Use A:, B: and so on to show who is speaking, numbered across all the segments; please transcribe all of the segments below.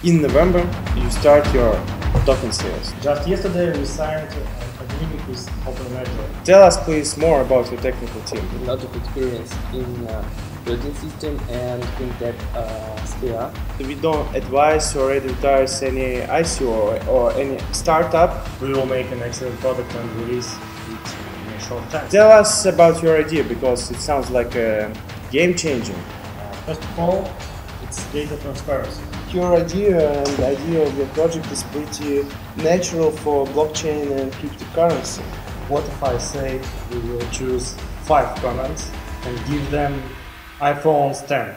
A: In November, you start your token sales.
B: Just yesterday we signed an agreement with OpenLedger.
A: Tell us please more about your technical team.
C: A lot of experience in trading system and fintech sphere.
A: We don't advise or advertise any ICO or any startup.
B: We will make an excellent product and release it in a short time.
A: Tell us about your idea because it sounds like a game changing.
B: First of all, it's data transparency.
A: Your idea and the idea of your project is pretty natural for blockchain and cryptocurrency.
B: What if I say we will choose 5 comments and give them iPhones 10?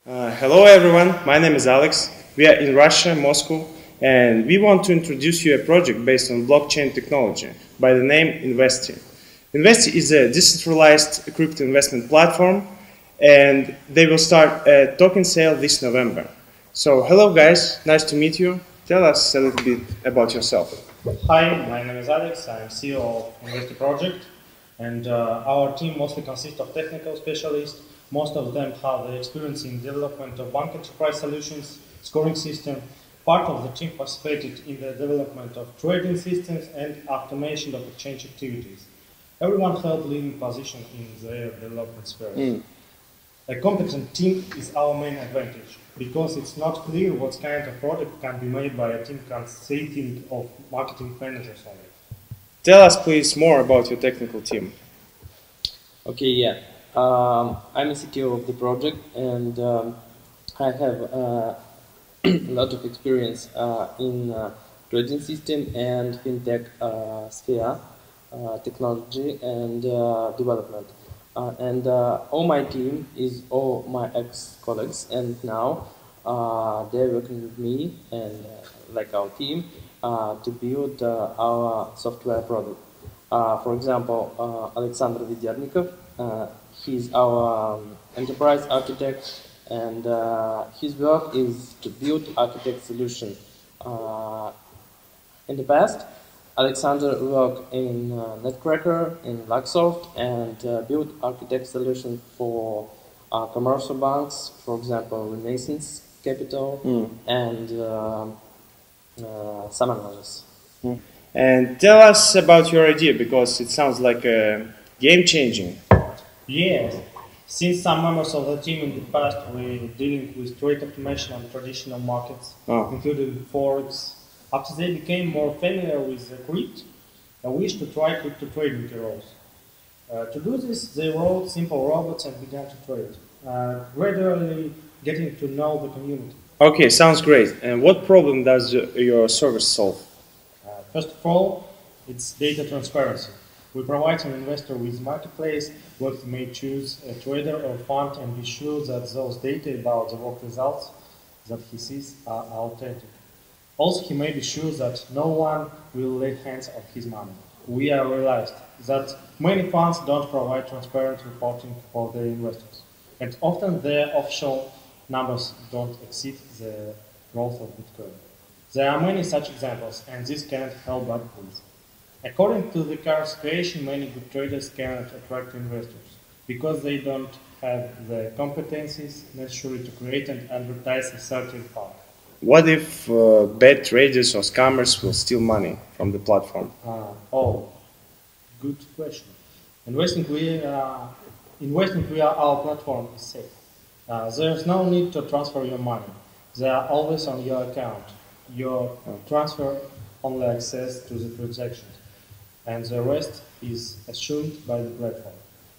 A: Hello everyone, my name is Alex. We are in Russia, Moscow, and we want to introduce you a project based on blockchain technology by the name Investi. Investi is a decentralized crypto investment platform, and they will start a token sale this November. So hello guys, nice to meet you. Tell us a little bit about yourself.
B: Hi, my name is Alex. I am CEO of Investi project, and our team mostly consists of technical specialists. Most of them have the experience in development of bank enterprise solutions, scoring system. Part of the team participated in the development of trading systems and automation of exchange activities. Everyone held leading position in their development spheres. A competent team is our main advantage, because it's not clear what kind of product can be made by a team consisting of marketing managers only.
A: Tell us please more about your technical team.
C: Okay, yeah. I'm a CTO of the project, and I have a lot of experience in trading system and fintech sphere, technology and development. And all my team is all my ex-colleagues, and now they're working with me and like our team to build our software product. For example, Alexander Vedernnikov, he's our enterprise architect, and his work is to build architect solution. In the past, Alexander worked in Netcracker, in Luxoft, and built architect solution for commercial banks, for example, Renaissance Capital and some others.
A: And tell us about your idea because it sounds like a game changing.
B: Yes, since some members of the team in the past were dealing with trade automation on traditional markets, including Forex. After they became more familiar with the crypto, they wished to try crypto trading roles. To do this, they wrote simple robots and began to trade, gradually getting to know the community.
A: Okay, sounds great. And what problem does your service solve?
B: First of all, it's data transparency. We provide an investor with marketplace where he may choose a trader or fund and be sure that those data about the work results that he sees are authentic. Also, he may be sure that no one will lay hands on his money. We have realized that many funds don't provide transparent reporting for their investors, and often their offshore numbers don't exceed the growth of Bitcoin. There are many such examples, and this cannot help but please. According to the current situation, many good traders cannot attract investors because they don't have the competencies necessary to create and advertise a certain fund.
A: What if bad traders or scammers will steal money from the platform?
B: Good question. Investing via our platform is safe. There's no need to transfer your money. They are always on your account. Your transfer only access to the transactions, and the rest is assured by the platform.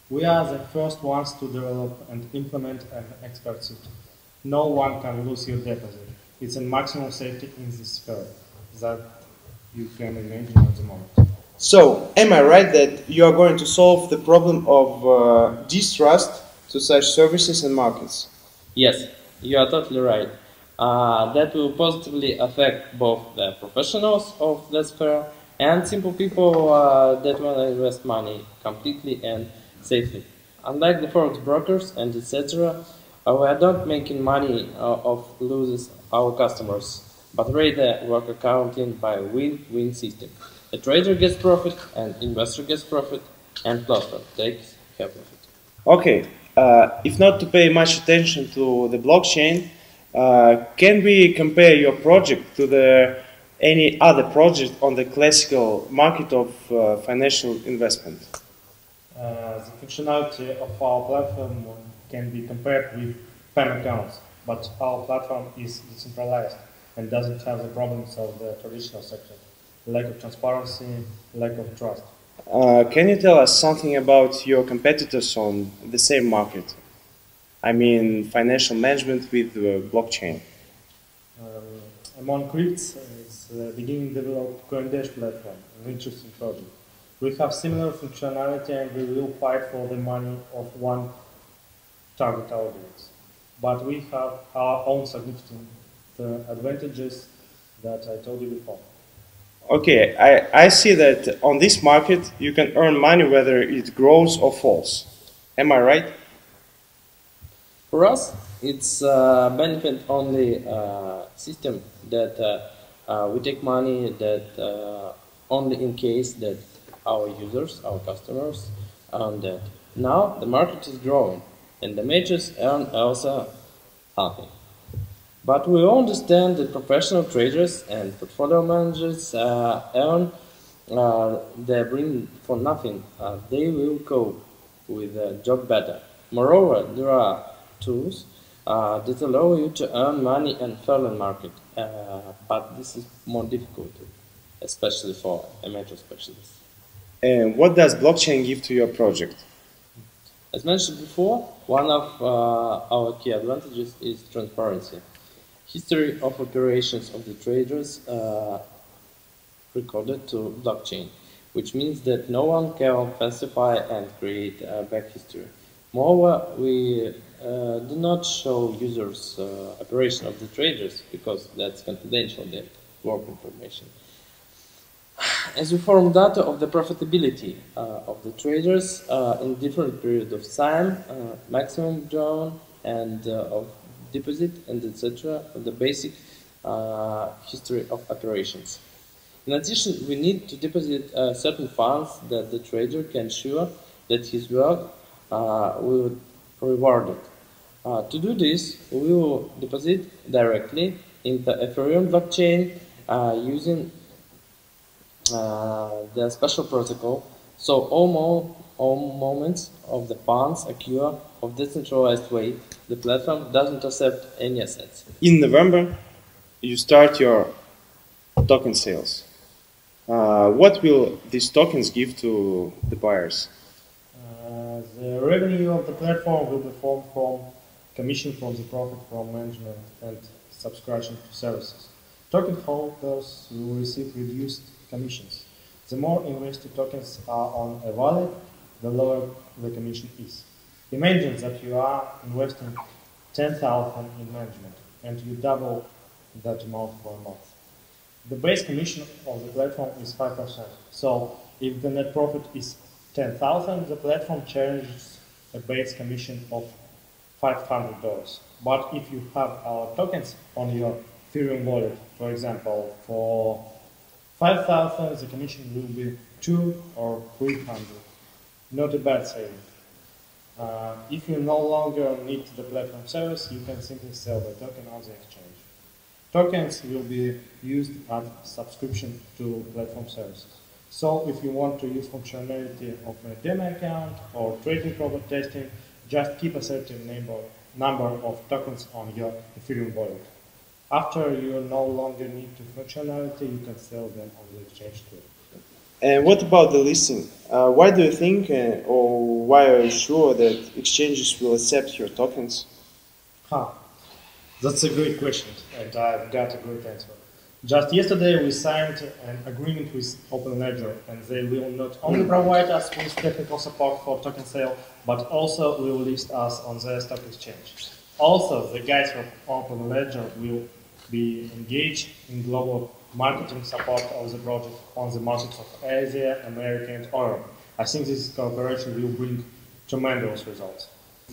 B: We are the first ones to develop and implement an expert system. No one can lose your deposit. It's a maximum safety in this sphere that you can imagine at the moment.
A: So, am I right that you are going to solve the problem of distrust to such services and markets?
C: Yes, you are totally right. That will positively affect both the professionals of the sphere and simple people that want to invest money completely and safely. Unlike the forex brokers and etc., we are not making money of losses our customers, but rather work accounting by win-win system. The trader gets profit and investor gets profit, and platform takes half of it.
A: Okay, if not to pay much attention to the blockchain, can we compare your project to any other project on the classical market of financial investment?
B: The functionality of our platform can be compared with PAM accounts, but our platform is decentralized and doesn't have the problems of the traditional sector: lack of transparency, lack of trust.
A: Can you tell us something about your competitors on the same market? I mean, financial management with blockchain.
B: Among crypts is beginning developed CoinDash platform, an interesting project. We have similar functionality and we will fight for the money of one target audience. But we have our own significant advantages that I told you before.
A: Okay, I see that on this market you can earn money whether it grows or falls. Am I right?
C: For us, it's benefit only system that we take money that only in case that our users, our customers earn that. Now the market is growing and the majors earn also something. But we understand that professional traders and portfolio managers earn they bring for nothing. They will cope with the job better. Moreover, there are tools that allow you to earn money in fallen market, but this is more difficult, especially for amateur specialists.
A: And what does blockchain give to your project?
C: As mentioned before, one of our key advantages is transparency. History of operations of the traders recorded to blockchain, which means that no one can falsify and create a back history. Moreover, we do not show users operation of the traders because that's confidential, that work information. As we form data of the profitability of the traders in different periods of time, maximum drawn and of deposit and etc. the basic history of operations. In addition, we need to deposit certain funds that the trader can ensure that his work will be rewarded. To do this, we will deposit directly in the Ethereum blockchain using the special protocol, so all moments of the funds occur of decentralized way. The platform doesn't accept any assets.
A: In November, you start your token sales. What will these tokens give to the buyers?
B: The revenue of the platform will be formed from commission from the profit from management and subscription to services. Token holders will receive reduced commissions. The more invested tokens are on a wallet, the lower the commission is. Imagine that you are investing 10,000 in management and you double that amount for a month. The base commission of the platform is 5%. So if the net profit is 10,000, the platform charges a base commission of $500. But if you have our tokens on your Ethereum wallet, for example, for 5,000, the commission will be 2 or 300. Not a bad saving. If you no longer need the platform service, you can simply sell the token on the exchange. Tokens will be used as subscription to platform services. So if you want to use functionality of a demo account or trading robot testing, just keep a certain number of tokens on your Ethereum wallet. After you no longer need the functionality, you can sell them on the exchange too.
A: And what about the listing? Why do you think, or why are you sure that exchanges will accept your tokens?
B: That's a great question, and I've got a great answer. Just yesterday, we signed an agreement with OpenLedger, and they will not only provide us with technical support for token sale, but also will list us on their stock exchange. Also, the guys from OpenLedger will be engaged in global marketing support of the project on the markets of Asia, America, and Europe. I think this cooperation will bring tremendous results.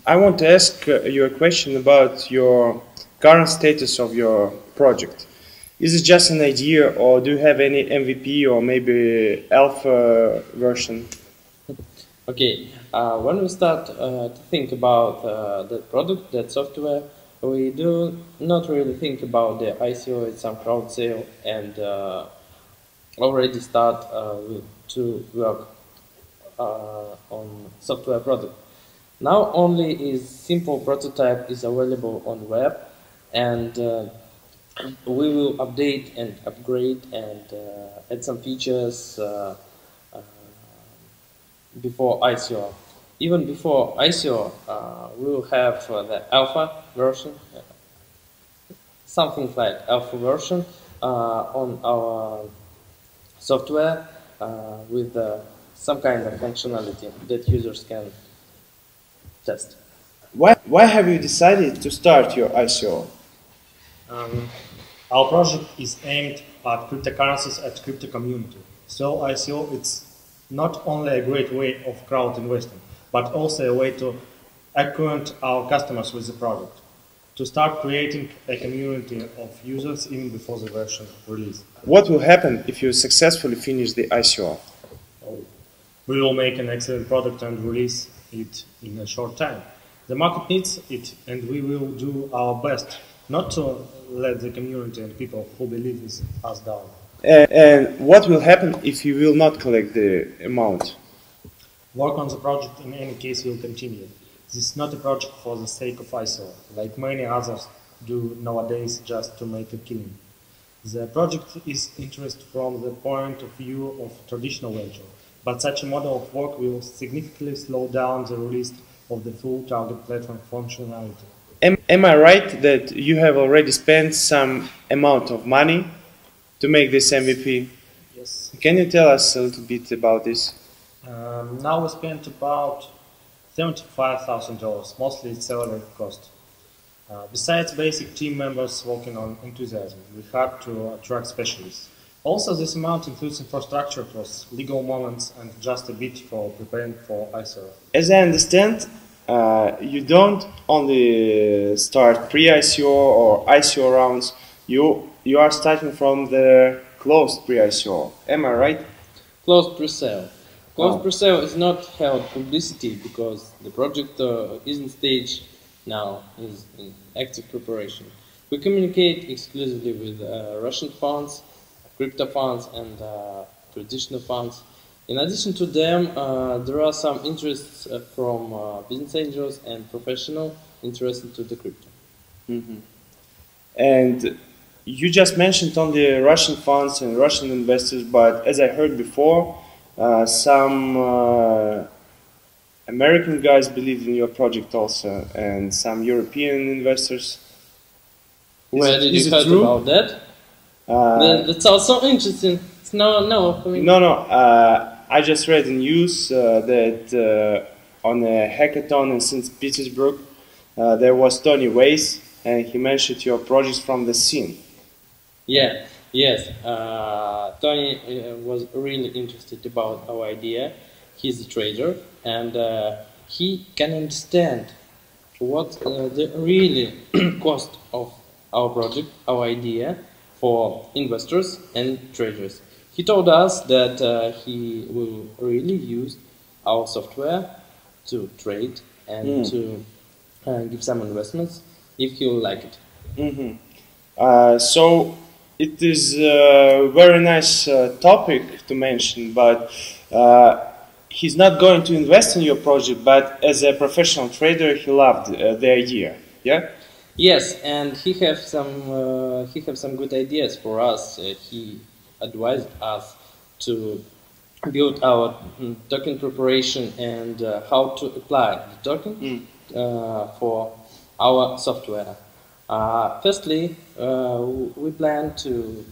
A: I want to ask you a question about your current status of your project. Is it just an idea, or do you have any MVP or maybe alpha version?
C: Okay, when we start to think about that product, that software, we do not really think about the ICO, it's some crowd sale, and already start to work on software product. Now only is simple prototype is available on web, and we will update and upgrade and add some features uh, before ICO. Even before ICO, we will have the alpha version, something like alpha version on our software with some kind of functionality that users can test.
A: Why have you decided to start your ICO?
B: Um, our project is aimed at cryptocurrencies and crypto community. So ICO it's not only a great way of crowd investing, but also a way to acquaint our customers with the product, to start creating a community of users even before the version release.
A: What will happen if you successfully finish the ICO?
B: We will make an excellent product and release it in a short time. The market needs it, and we will do our best not to let the community and people who believe in us down.
A: And what will happen if you will not collect the amount?
B: Work on the project in any case will continue. This is not a project for the sake of ISO, like many others do nowadays just to make a killing. The project is interesting from the point of view of traditional venture, but such a model of work will significantly slow down the release of the full target platform functionality.
A: Am I right that you have already spent some amount of money to make this MVP?
B: Yes.
A: Can you tell us a little bit about this?
B: Now we spent about $75,000, mostly salary cost. Besides basic team members working on enthusiasm, we had to attract specialists. Also, this amount includes infrastructure costs, legal moments, and just a bit for preparing for ICO.
A: As I understand, you don't only start pre-ICO or ICO rounds, you are starting from the closed pre-ICO. Am I right?
C: Closed pre-sale. Closed pre-sale is not held publicity because the project is in stage now, is in active preparation. We communicate exclusively with Russian funds, crypto funds, and traditional funds. In addition to them, there are some interests from business angels and professionals interested to the crypto.
A: Mm-hmm. And you just mentioned only Russian funds and Russian investors, but as I heard before, some American guys believe in your project also, and some European investors.
C: Where did you heard about that? That sounds so interesting. No, I mean.
A: No. I just read in news that on a hackathon in St. Petersburg, there was Tony Weiss, and he mentioned your projects from the scene.
C: Yeah, yes. Tony was really interested about our idea. He's a trader, and he can understand what the really cost of our project, our idea, for investors and traders. He told us that he will really use our software to trade and to give some investments if he will like it.
A: Mm-hmm. So it is a very nice topic to mention, but he's not going to invest in your project, but as a professional trader, he loved the idea. Yeah.
C: Yes, and he have some good ideas for us. He advised us to build our token preparation and how to apply the token for our software. Firstly, we plan to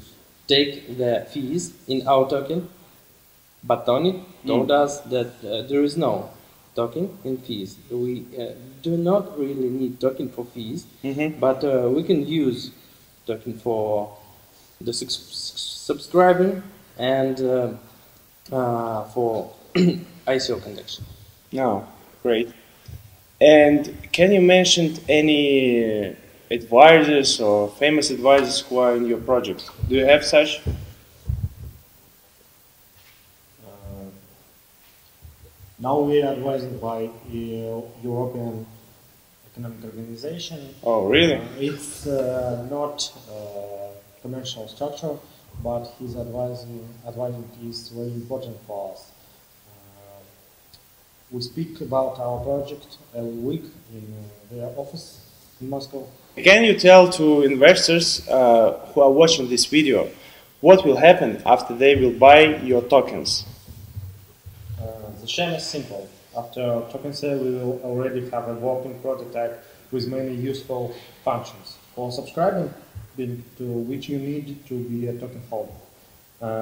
C: take the fees in our token, but Tony told us that there is no token in fees. We do not really need token for fees, but we can use token for the subscribing and for ICO conduction.
A: No, great. And can you mention any advisors or famous advisors who are in your project? Do you have such?
B: Now we are advised by European Economic Organization.
A: Oh, really?
B: It's not commercial structure, but his advising is very important for us. We speak about our project every week in their office in Moscow.
A: Can you tell to investors who are watching this video what will happen after they will buy your tokens?
B: The scheme is simple. After token sale, we will already have a working prototype with many useful functions. For subscribing, to which you need to be a token holder.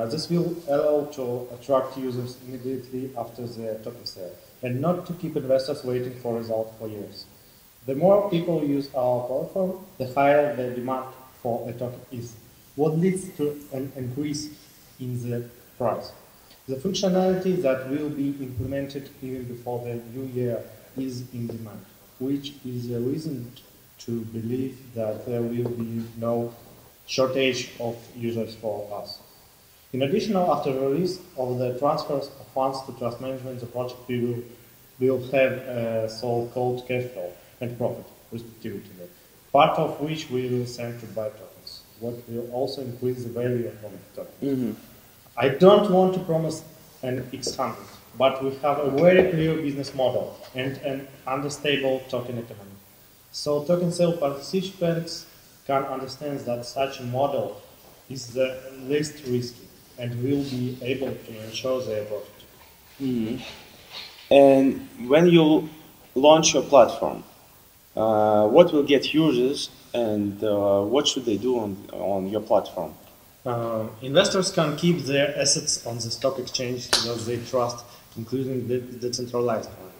B: This will allow to attract users immediately after the token sale, and not to keep investors waiting for results for years. The more people use our platform, the higher the demand for a token is, what leads to an increase in the price. The functionality that will be implemented even before the new year is in demand, which is a reason to believe that there will be no shortage of users for us. In addition, after the release of the transfers of funds to trust management, the project will have a so-called cash flow and profit, respectively, part of which we will send to buy tokens, what will also increase the value of the token. I don't want to promise an ecxhange, but we have a very clear business model and an unstable token economy. So token sale participants can understand that such a model is the least risky and will be able to ensure their profit.
A: And when you launch your platform, what will get users and what should they do on your platform?
B: Investors can keep their assets on the stock exchange that they trust, including the decentralized one.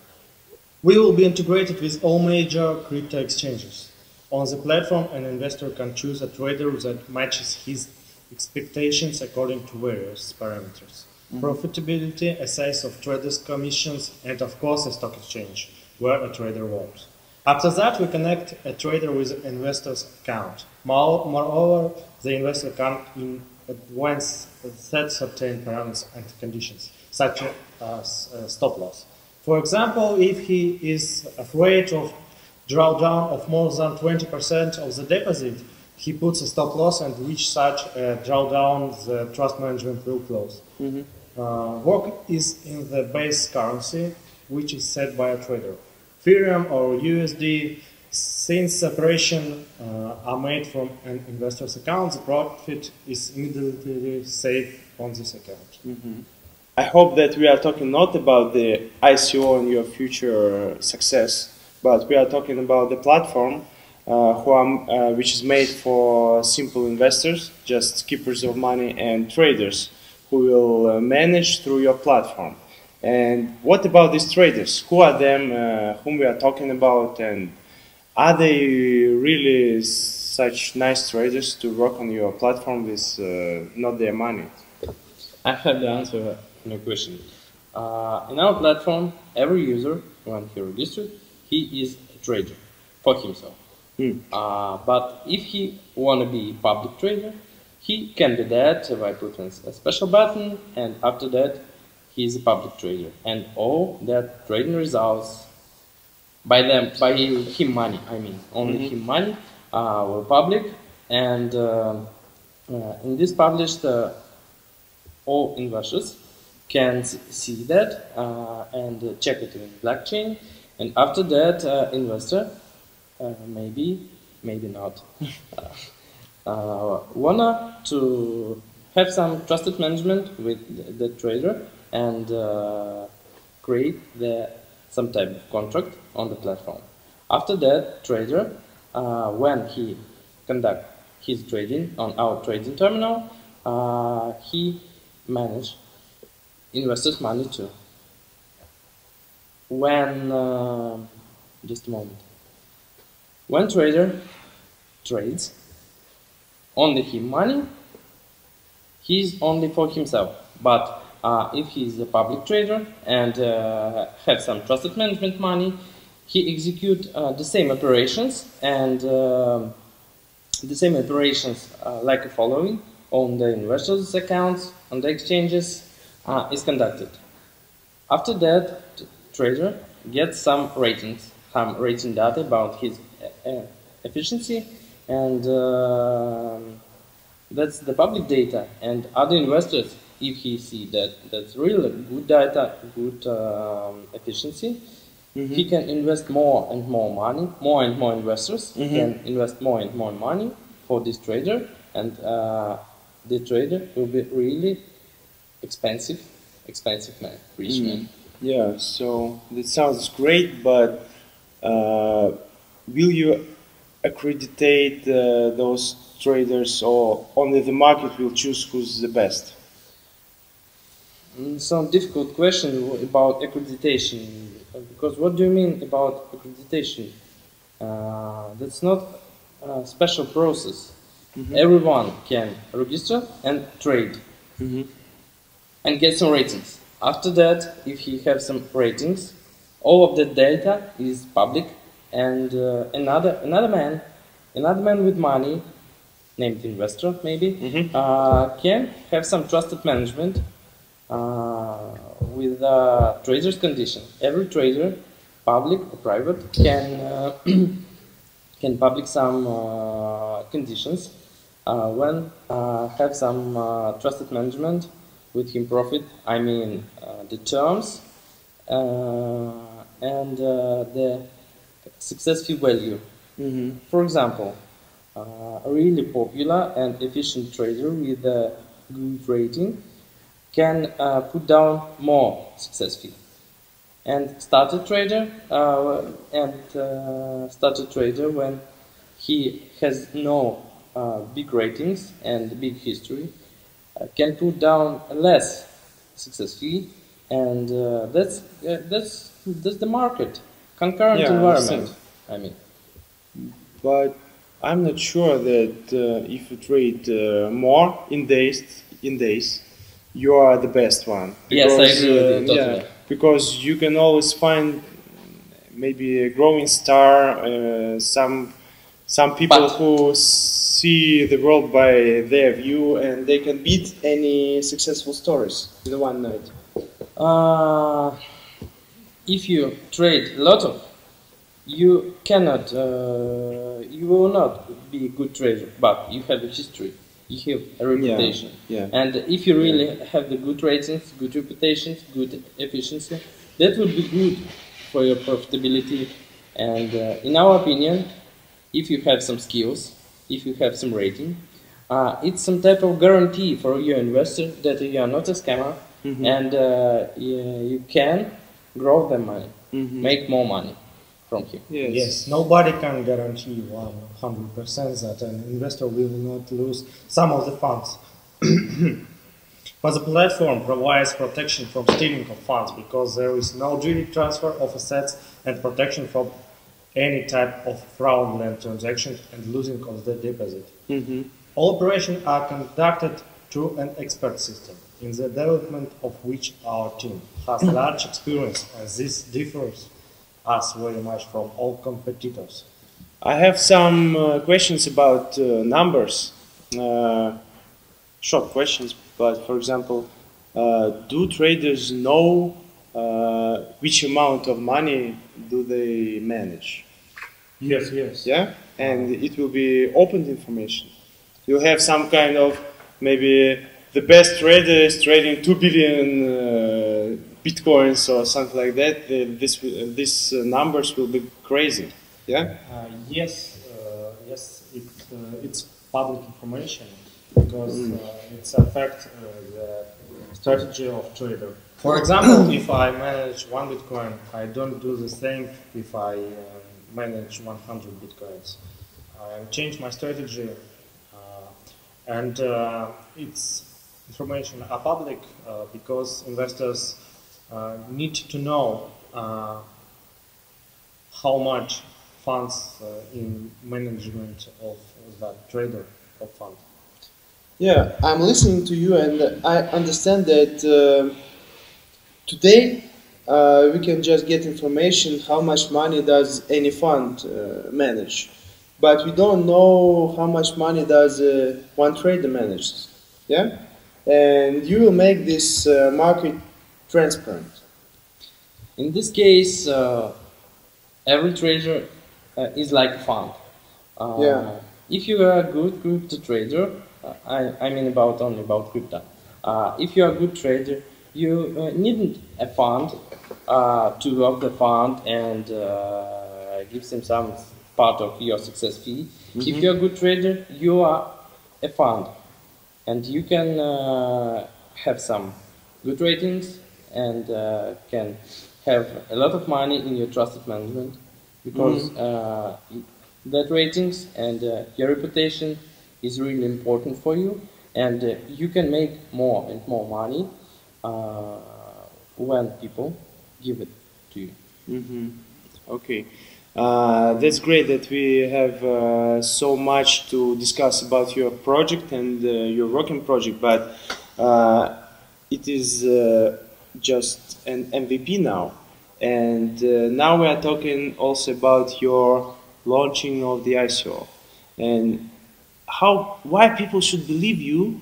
B: We will be integrated with all major crypto exchanges. On the platform, an investor can choose a trader that matches his expectations according to various parameters. Profitability, a size of traders' commissions, and of course a stock exchange, where a trader works. After that, we connect a trader with an investor's account. Moreover, the investor can in advance set certain parameters and conditions, such as stop loss. For example, if he is afraid of drawdown of more than 20% of the deposit, he puts a stop loss and reach such a drawdown, the trust management will close. Work is in the base currency, which is set by a trader. Ethereum or USD, since operations are made from an investor's account, the profit is immediately saved on this account.
A: I hope that we are talking not about the ICO and your future success, but we are talking about the platform which is made for simple investors, just keepers of money and traders who will manage through your platform. And what about these traders? Who are them, whom we are talking about, and are they really such nice traders to work on your platform with not their money?
C: I have the answer to your question. In our platform, every user, when he registers, he is a trader for himself. But if he want to be public trader, he can do that by putting a special button, and after that, he is a public trader. And all that trading results by him money, only him money, were public, and in this published, all investors can see that and check it in blockchain, and after that, investor maybe not wanna to have some trusted management with the trader and create some type of contract on the platform. After that, trader, when he conduct his trading on our trading terminal, he manage investors' money too. When just a moment. When trader trades only him money, he's only for himself. But if he's a public trader and have some trusted management money, he execute the same operations and the same operations like the following on the investors' accounts on the exchanges is conducted. After that, trader gets some ratings, some rating data about his efficiency, and that's the public data. And other investors, if he see that that's really good data, good efficiency, he can invest more and more money. More and more investors can invest more and more money for this trader, and the trader will be really expensive man, rich man.
A: Yeah, so that sounds great, but will you accreditate those traders, or only the market will choose who's the best?
C: Some difficult question about accreditation, because what do you mean about accreditation? That's not a special process. Everyone can register and trade and get some ratings. After that, if he has some ratings, all of the data is public, and another man with money, named investor maybe, can have some trusted management with trader's condition. Every trader, public or private, can can public some conditions when have some trusted management with him profit. I mean the terms and the success fee value. For example, a really popular and efficient trader with a good rating can put down more success fee. And starter trader when he has no big ratings and big history can put down less success fee, and that's the market, concurrent environment. I mean,
A: but I'm not sure that if you trade more in days, you are the best one.
C: Because, yes, I agree with you totally.
A: Yeah, because you can always find maybe a growing star, some people who see the world by their view, and they can beat any successful stories in one night.
C: If you trade a lot of, you cannot, you will not be a good trader, but you have a history. You have a reputation. And if you really have the good ratings, good reputations, good efficiency, that would be good for your profitability. And in our opinion, if you have some skills, if you have some rating, it's some type of guarantee for your investor that you are not a scammer, and you can grow the money, make more money from him.
B: Yes, nobody can guarantee 100% that an investor will not lose some of the funds. But the platform provides protection from stealing of funds, because there is no direct transfer of assets and protection from any type of fraudulent transaction and losing of the deposit. All operations are conducted through an expert system, in the development of which our team has large experience, and this differs us very much from all competitors.
A: I have some questions about numbers, short questions, but for example, do traders know which amount of money do they manage?
B: Yes.
A: Yeah? And it will be open information. You have some kind of, maybe the best trader is trading 2 billion Bitcoins or something like that. These numbers will be crazy. Yeah?
B: Yes, it's public information, because it's affect the strategy of trader. For example, if I manage 1 Bitcoin, I don't do the same if I manage 100 Bitcoins. I change my strategy, and it's information are public because investors need to know how much funds in management of that trader of fund.
A: Yeah, I'm listening to you, and I understand that today we can just get information how much money does any fund manage, but we don't know how much money does one trader manage. Yeah, and you will make this market transparent.
C: In this case, every trader is like a fund.
A: Yeah.
C: If you are a good crypto trader, I mean only about crypto. If you are a good trader, you needn't a fund to work the fund and give them some part of your success fee. If you're a good trader, you are a fund, and you can have some good ratings and can have a lot of money in your trusted management because that ratings and your reputation is really important for you, and you can make more and more money when people give it to you.
A: Okay. That's great that we have so much to discuss about your project and your working project, but it is just an MVP now. And now we are talking also about your launching of the ICO and why people should believe you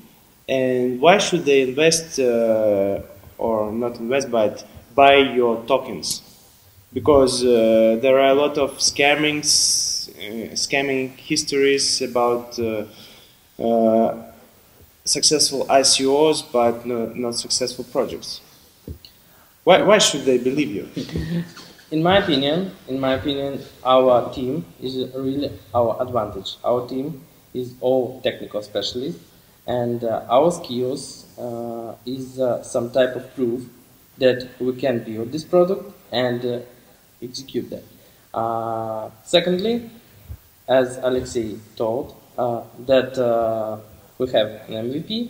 A: and why should they invest or not invest but buy your tokens, because there are a lot of scamming histories about successful ICOs but not successful projects. Why should they believe you?
C: In my opinion, our team is really our advantage. Our team is all technical specialists, and our skills is some type of proof that we can build this product and execute that. Secondly, as Alexei told, that we have an MVP,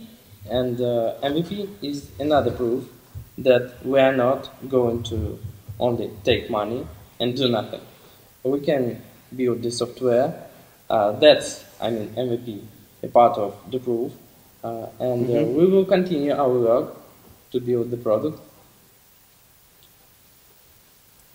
C: and MVP is another proof that we are not going to only take money and do nothing. We can build the software. That's, MVP, a part of the proof, and we will continue our work to build the product.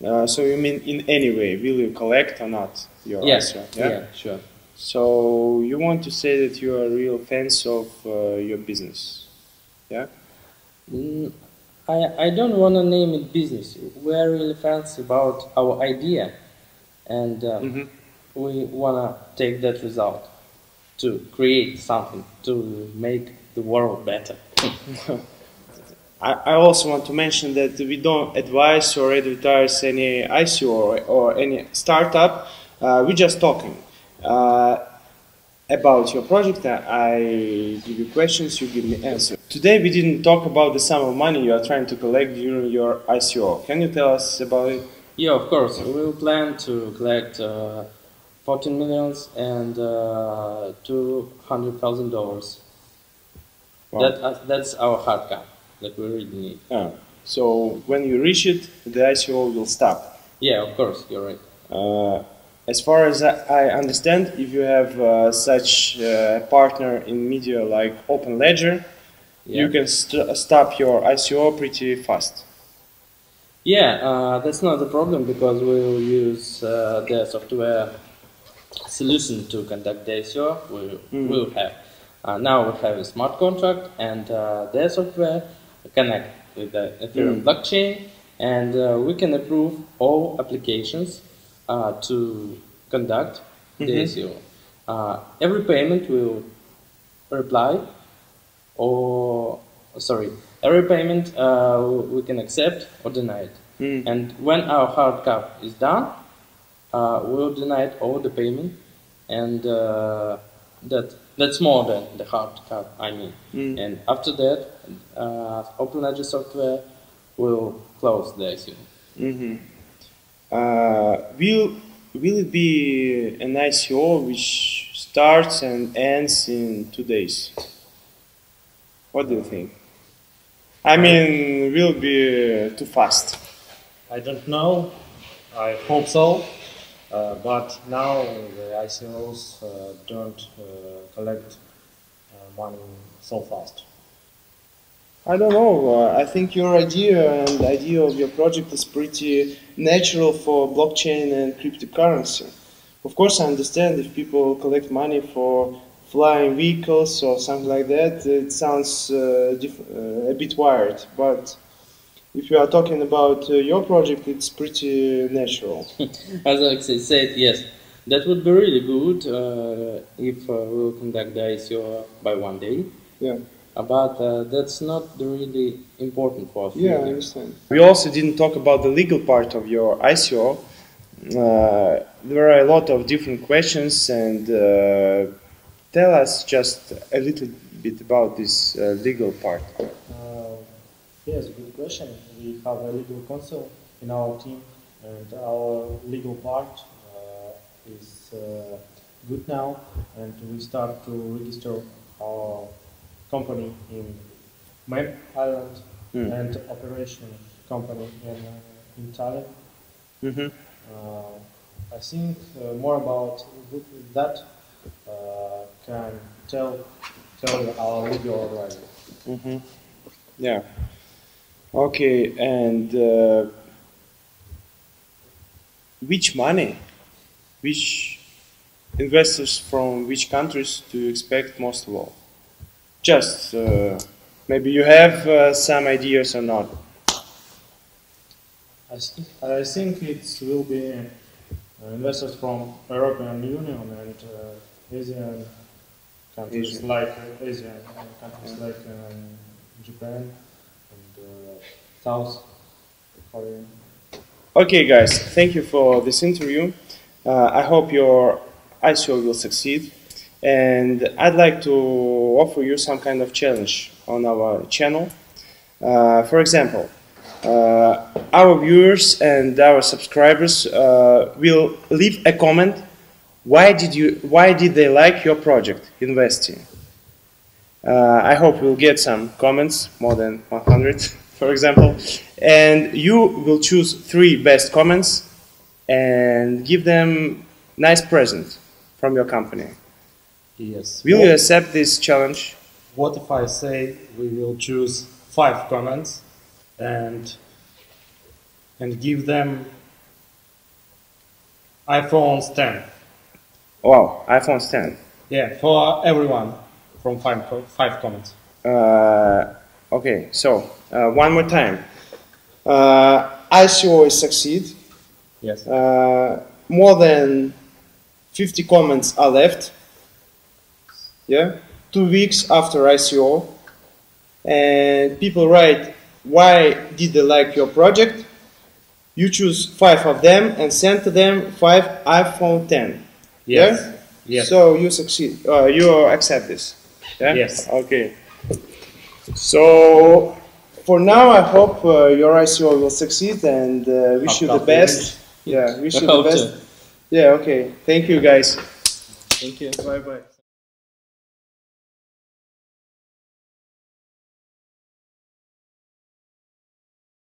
A: So you mean in any way, will you collect or not your ICO?
C: Yeah, sure.
A: So you want to say that you are real fans of your business, yeah?
C: I don't want to name it business. We're really fans about our idea, and we want to take that result to create something, to make the world better.
A: I also want to mention that we don't advise or advertise any ICO or any startup. We're just talking about your project. I give you questions, you give me answers. Today we didn't talk about the sum of money you are trying to collect during your ICO. Can you tell us about it?
C: Yeah, of course. We will plan to collect 14 millions and $200,000.
A: Wow.
C: That's our hard cap that we really need.
A: So when you reach it, the ICO will stop.
C: Yeah, of course, you're right.
A: As far as I understand, if you have such a partner in media like OpenLedger, you can stop your ICO pretty fast.
C: Yeah, that's not a problem because we will use their software solution to conduct the ICO. We will have now we have a smart contract, and their software connect with the Ethereum blockchain, and we can approve all applications to conduct the ICO. Every payment will reply, every payment we can accept or deny it. And when our hard cap is done, we will deny all the payment, and that's more than the hard cap, And after that, OpenLedger software will close the ICO.
A: Will it be an ICO which starts and ends in 2 days? What do you think? Will it be too fast?
B: I don't know. I hope so. But now the ICOs don't collect money so fast.
A: I don't know. I think your idea and the idea of your project is pretty natural for blockchain and cryptocurrency. Of course, I understand if people collect money for flying vehicles or something like that, it sounds a bit wired. But if you are talking about your project, it's pretty natural.
C: As I said, yes, that would be really good if we'll conduct the ICO by one day.
A: Yeah.
C: But that's not really important for us.
A: Yeah, I understand. We also didn't talk about the legal part of your ICO. There are a lot of different questions, and tell us just a little bit about this legal part.
B: Yes, good question. We have a legal counsel in our team, and our legal part is good now, and we start to register our company in main island and operation company in Tallinn.
A: Mm-hmm.
B: I think more about that can tell our legal advisor.
A: Mm-hmm. Yeah. Okay, and which money, which investors from which countries do you expect most of all? Just maybe you have some ideas or not.
B: I think it will be investors from European Union and Asian countries like Japan and South Korea.
A: Okay, guys, thank you for this interview. I hope your ICO will succeed, and I'd like to offer you some kind of challenge on our channel. For example, our viewers and our subscribers will leave a comment. Why did they like your project, Investing? I hope we'll get some comments, more than 100, for example, and you will choose 3 best comments and give them nice present from your company.
B: Yes.
A: Will you accept this challenge?
B: What if I say we will choose 5 comments and give them iPhones 10?
A: Wow, iPhones 10.
B: Yeah, for everyone from 5 comments.
A: Okay, so one more time. ICO is succeed.
B: Yes.
A: More than 50 comments are left. Yeah, 2 weeks after ICO, and people write why did they like your project. You choose 5 of them and send to them 5 iPhone 10.
B: Yes.
A: Yeah?
B: Yes.
A: So you succeed. You accept this. Yeah?
B: Yes.
A: Okay. So for now, I hope your ICO will succeed, and wish you the best. Yeah, wish you the best. Yeah. Okay. Thank you, guys.
C: Thank you.
A: Bye bye.